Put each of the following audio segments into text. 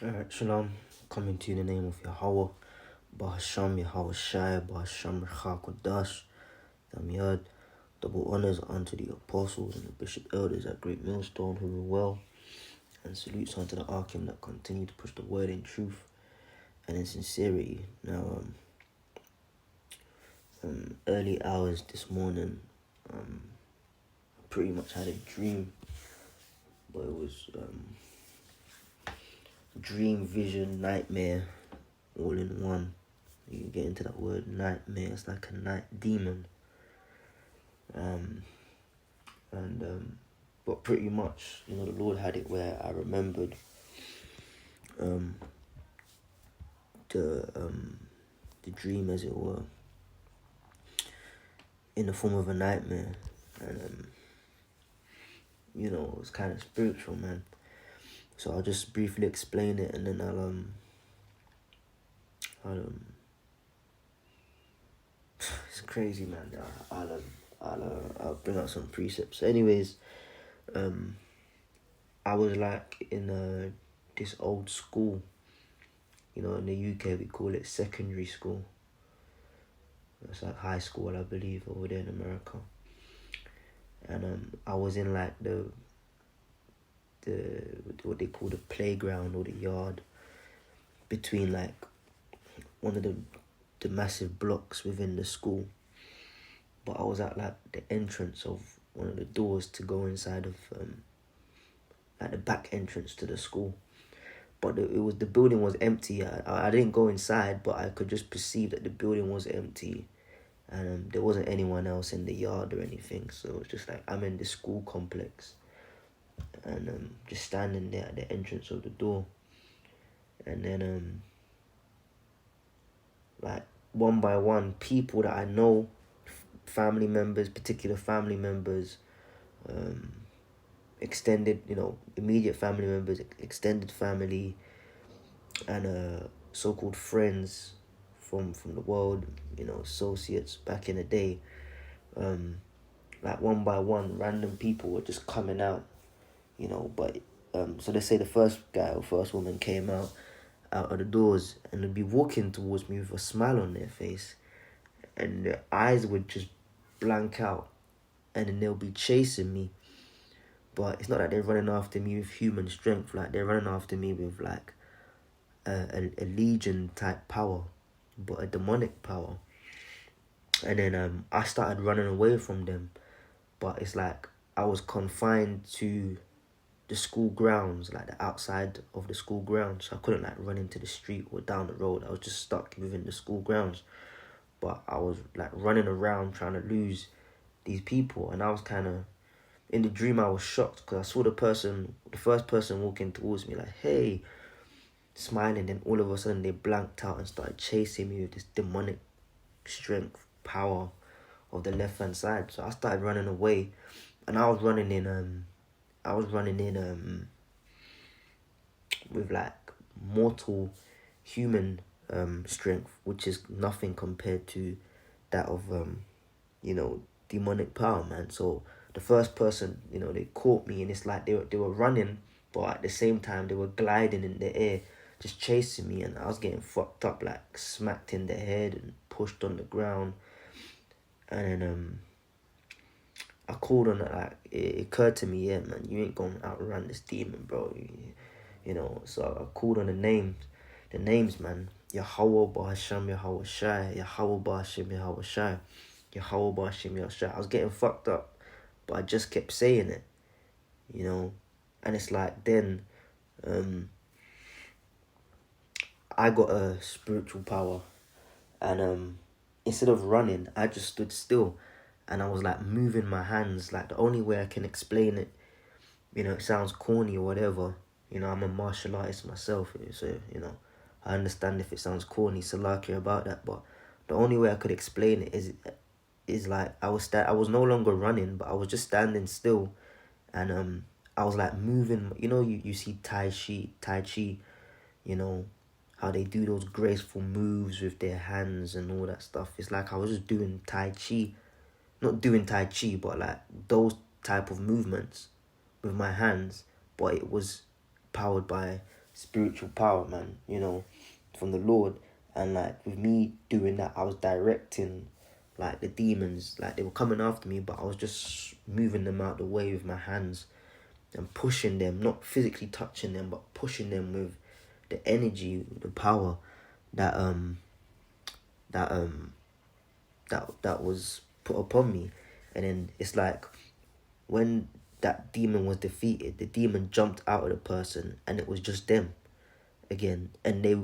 Alright, Shalom, coming to you in the name of Yahweh, Bahasham Yahweh Shai, Bahasham Rechakodash, Damiyad. Double honors unto the apostles and the bishop elders at Great Millstone who rule well, and salutes unto the Archim that continue to push the word in truth and in sincerity. Now, early hours this morning, I pretty much had a dream, but it was dream, vision, nightmare, all in one. You get into that word nightmare, it's like a night demon. But pretty much, the Lord had it where I remembered the dream, as it were, in the form of a nightmare, and it was kind of spiritual, man. So I'll just briefly explain it, and then it's crazy, man. I'll bring out some precepts. Anyways, I was like in this old school. In the UK we call it secondary school. It's like high school, I believe, over there in America. And I was in like the what they call the playground or the yard between like one of the massive blocks within the school. But I was at like the entrance of one of the doors to go inside of like the back entrance to the school. But the building was empty. I didn't go inside, but I could just perceive that the building was empty, and there wasn't anyone else in the yard or anything. So it was just like I'm in the school complex, and just standing there at the entrance of the door, and then like one by one, people that I know, family members, particular family members, extended, immediate family members, extended family, and so-called friends from the world, associates back in the day, like one by one, random people were just coming out, but so they say the first guy or first woman came out of the doors, and they'd be walking towards me with a smile on their face, and their eyes would just blank out, and then they'll be chasing me. But it's not like they're running after me with human strength. Like, they're running after me with like a legion type power, but a demonic power. And then I started running away from them, but it's like I was confined to the school grounds, like the outside of the school grounds. So I couldn't like run into the street or down the road. I was just stuck within the school grounds. But I was like running around trying to lose these people, and I was kind of, in the dream I was shocked because I saw the first person walking towards me like, hey, smiling, then all of a sudden they blanked out and started chasing me with this demonic strength, power of the left hand side. So I started running away, and I was running in with like mortal human strength, which is nothing compared to that of demonic power, man. So the first person, they caught me, and it's like they were running, but at the same time they were gliding in the air, just chasing me, and I was getting fucked up, like smacked in the head and pushed on the ground. And then I called on it, like it occurred to me, yeah, man, you ain't gonna outrun this demon, bro. So I called on the names, man. Yahweh Bahasham Yahweh Shai, Yahweh Bahasham Yahweh Shai, Yahweh Bahasham Yahweh Shai. I was getting fucked up, but I just kept saying it, and it's like then I got a spiritual power, and instead of running, I just stood still, and I was like moving my hands. Like, the only way I can explain it, it sounds corny or whatever, I'm a martial artist myself, so I understand if it sounds corny, Salakia, about that, but the only way I could explain it is like I was no longer running, but I was just standing still, and I was like moving. You see Tai Chi, how they do those graceful moves with their hands and all that stuff. It's like I was just doing Tai Chi, not doing Tai Chi, but like those type of movements with my hands, but it was powered by spiritual power, man, from the Lord. And like with me doing that, I was directing like the demons, like they were coming after me, but I was just moving them out the way with my hands and pushing them, not physically touching them, but pushing them with the energy, the power that that that was put upon me. And then it's like when that demon was defeated, the demon jumped out of the person and it was just them again, and they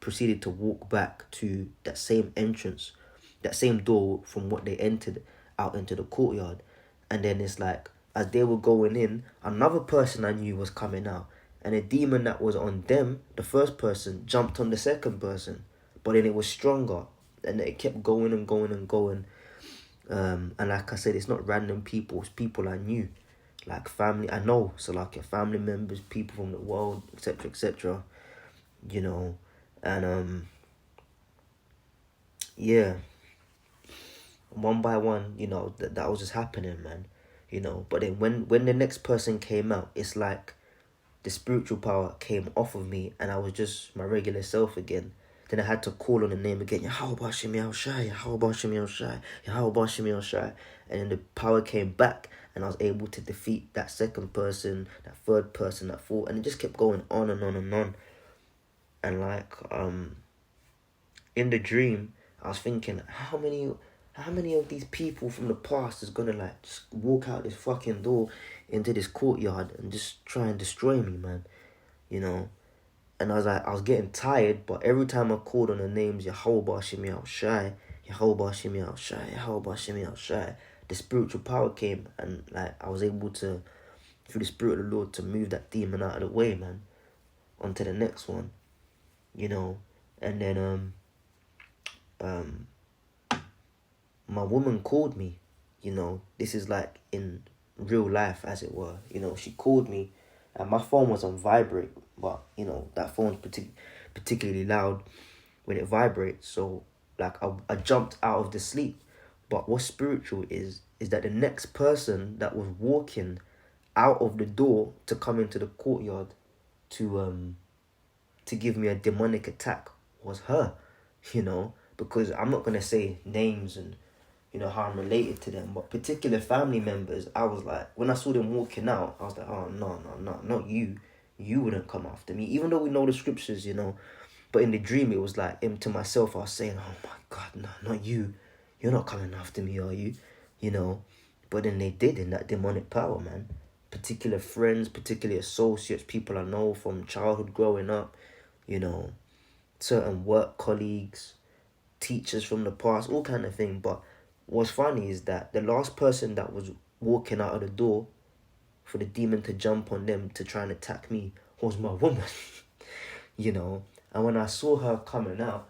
proceeded to walk back to that same entrance, that same door from what they entered out into the courtyard. And then it's like as they were going in, another person I knew was coming out, and a demon that was on them, the first person, jumped on the second person, but then it was stronger, and it kept going and going and going. And like I said, it's not random people, it's people I knew, like family I know, so like your family members, people from the world, etc., etc., and yeah, one by one, that was just happening, man, but then when the next person came out, it's like the spiritual power came off of me and I was just my regular self again. Then I had to call on the name again, Yahweh Shemi El Shai, Yahweh Shemi El Shai, Yahweh Shemi El Shai. And then the power came back and I was able to defeat that second person, that third person, that fourth, and it just kept going on and on and on. And like in the dream, I was thinking, how many of these people from the past is gonna like just walk out this fucking door into this courtyard and just try and destroy me, man, And I was getting tired, but every time I called on the names Yahweh Shemi Al Shai, Yahweh Shemi Al Shai, Yahweh Shemi Al Shai, the spiritual power came, and like I was able to, through the Spirit of the Lord, to move that demon out of the way, man, onto the next one, And then my woman called me, this is like in real life, as it were. She called me, and my phone was on vibrate, but that phone's particularly loud when it vibrates. So like I jumped out of the sleep. But what's spiritual is that the next person that was walking out of the door to come into the courtyard to give me a demonic attack was her, because I'm not gonna say names and how I'm related to them, but particular family members, I was like, when I saw them walking out, I was like, oh no, not you. You wouldn't come after me, even though we know the scriptures, But in the dream, it was like, to myself, I was saying, oh my God, no, not you. You're not coming after me, are you? But then they did in that demonic power, man. Particular friends, particularly associates, people I know from childhood growing up, certain work colleagues, teachers from the past, all kind of thing. But what's funny is that the last person that was walking out of the door for the demon to jump on them to try and attack me was my woman, And when I saw her coming out,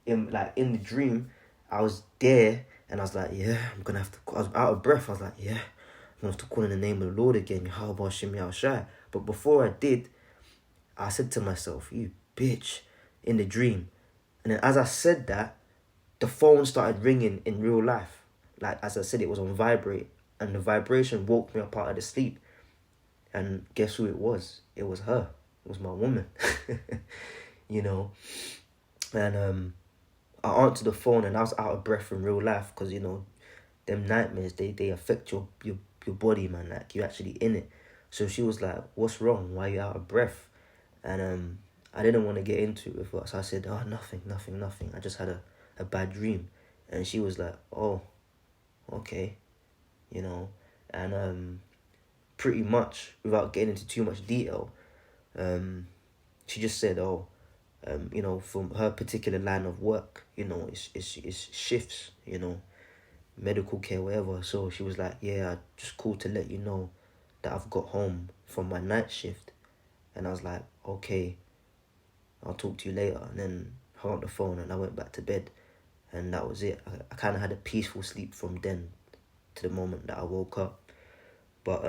in the dream, I was there and I was like, yeah, I was out of breath. I was like, yeah, I'm gonna have to call in the name of the Lord again, Yahweh Shemi Al Shai. But before I did, I said to myself, you bitch, in the dream. And then as I said that, the phone started ringing in real life. Like, as I said, it was on vibrate. And the vibration woke me up out of the sleep. And guess who it was? It was her. It was my woman. And I answered the phone and I was out of breath in real life because, them nightmares, they affect your body, man. Like, you're actually in it. So she was like, what's wrong? Why are you out of breath? And I didn't want to get into it with her. So I said, oh, nothing. I just had a bad dream. And she was like, oh, okay. And pretty much, without getting into too much detail, she just said, oh, from her particular line of work, it's shifts, medical care, whatever. So she was like, yeah, I just called to let you know that I've got home from my night shift. And I was like, okay, I'll talk to you later. And then hung up the phone and I went back to bed. And that was it. I kind of had a peaceful sleep from then to the moment that I woke up. But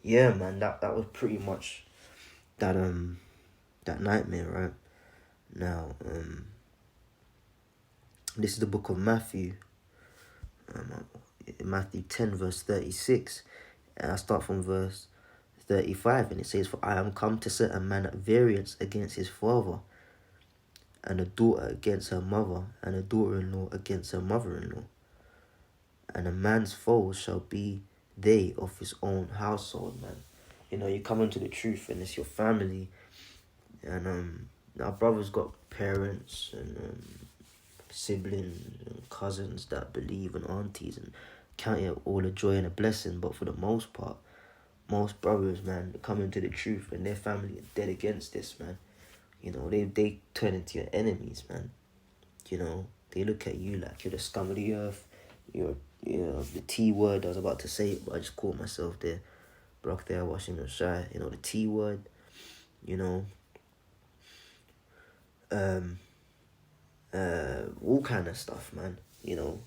yeah, man, that was pretty much that nightmare, right? Now, this is the book of Matthew, Matthew 10 verse 36, and I start from verse 35, and it says, "For I am come to set a man at variance against his father, and a daughter against her mother, and a daughter-in-law against her mother-in-law. And a man's foes shall be they of his own household," man. You know, you come into the truth, and it's your family, and our brother's got parents and siblings and cousins that believe, and aunties, and count it all a joy and a blessing. But for the most part, most brothers, man, come into the truth, and their family are dead against this, man. You know, they turn into your enemies, man. You know, they look at you like you're the scum of the earth. You're the T word. I was about to say it, but I just caught myself there. Brock there, washing your shy. You know, the T word. You know, all kind of stuff, man. You know,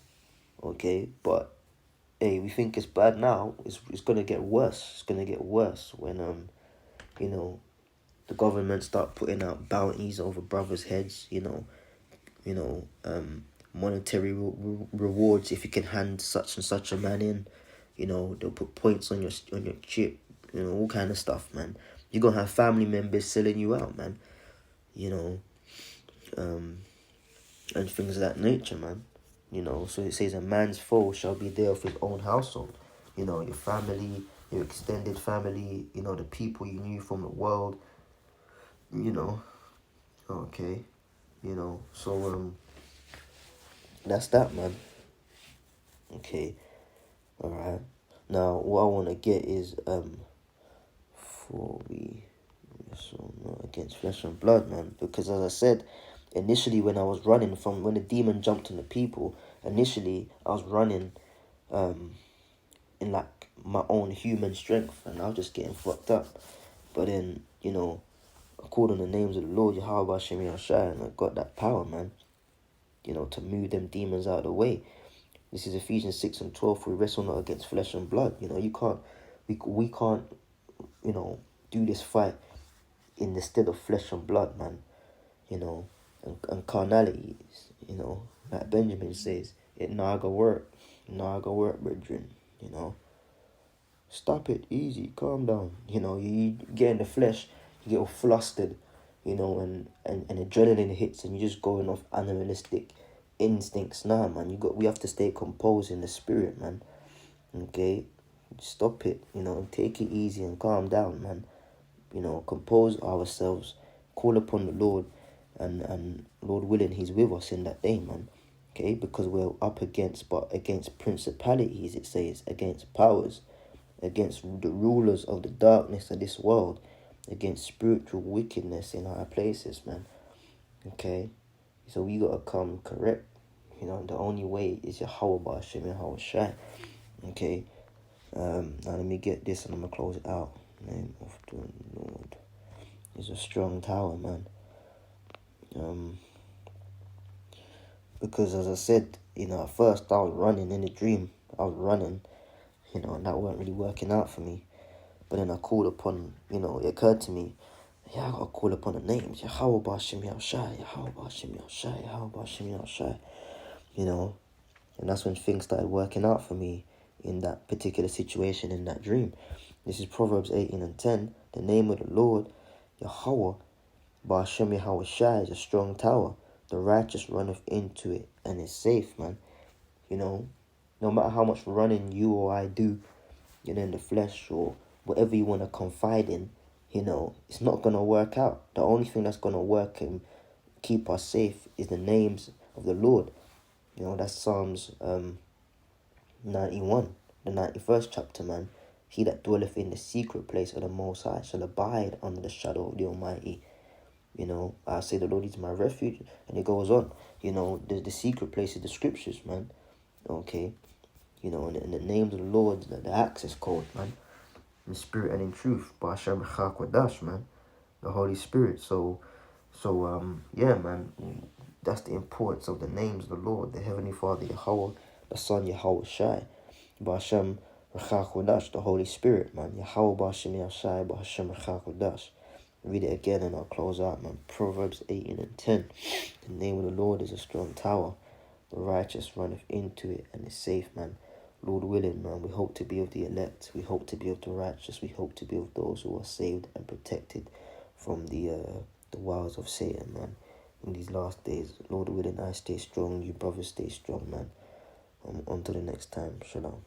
okay, but hey, we think it's bad now. It's gonna get worse. It's gonna get worse when you know, the government start putting out bounties over brothers' heads. Monetary rewards if you can hand such and such a man in. You know, they'll put points on your chip. You know, all kind of stuff, man. You're gonna have family members selling you out, man. You know, and things of that nature, man. You know, so it says a man's foe shall be there of his own household. You know, your family, your extended family, you know, the people you knew from the world, you know. Okay. You know, so that's that, man. Okay. Alright. Now what I wanna get is for we so not against flesh and blood, man. Because as I said, initially when the demon jumped on the people, initially I was running in like my own human strength, and I was just getting fucked up. But then, you know, I called on the names of the Lord, Yahweh Hashem Yahshai, and I got that power, man. You know, to move them demons out of the way. This is Ephesians 6:12. We wrestle not against flesh and blood. You know, we can't, you know, do this fight in the stead of flesh and blood, man. You know, and carnality, you know, like Benjamin says, it naga work, brethren. You know, stop it, easy, calm down. You know, you get in the flesh, you get all flustered, you know, and adrenaline hits, and you're just going off animalistic instincts. Nah, man, we have to stay composed in the spirit, man. Okay, stop it, you know, take it easy and calm down, man. You know, compose ourselves, call upon the Lord, and Lord willing, He's with us in that day, man. Okay, because we're up against principalities, it says, against powers, against the rulers of the darkness of this world, against spiritual wickedness in high places, man. Okay, so we gotta come correct. You know, the only way is Yahweh B'Hashem Yahweh Shai. Okay, now let me get this and I'm gonna close it out. Name of the Lord is a strong tower, man. Because as I said, you know, at first I was running in a dream. I was running, you know, and that weren't really working out for me. But then I called upon, you know, it occurred to me, yeah, I gotta call upon the names. Yahweh B'Hashem Yahshai, Yahweh B'Hashem Yahshai, Yahweh B'Hashem Yahshai. You know, and that's when things started working out for me in that particular situation, in that dream. This is Proverbs 18:10. The name of the Lord, Yahweh B'Hashem Yahweh Shai, is a strong tower. The righteous runneth into it and is safe, man. You know, no matter how much running you or I do, you know, in the flesh or whatever you want to confide in, you know, it's not going to work out. The only thing that's going to work and keep us safe is the names of the Lord. You know, that's Psalms 91, the 91st chapter, man. He that dwelleth in the secret place of the Most High shall abide under the shadow of the Almighty. You know, I say the Lord is my refuge, and it goes on. You know, the secret place is the scriptures, man. Okay, you know, and the names of the Lord, the access code, man. In spirit and in truth, B'Hashem Chakwadah, man. The Holy Spirit. So, yeah, man. That's the importance of the names of the Lord, the Heavenly Father, Yahweh, the Son, Yahweh Shai, B'Hashem Chakwadah, the Holy Spirit, man. Yahweh B'Hashem Yahshai, B'Hashem Chakwadah. Read it again and I'll close out, man. Proverbs 18:10. The name of the Lord is a strong tower. The righteous runneth into it and is safe, man. Lord willing, man, we hope to be of the elect. We hope to be of the righteous. We hope to be of those who are saved and protected from the wiles of Satan, man. In these last days, Lord willing, I stay strong. You brothers stay strong, man. On to the next time. Shalom.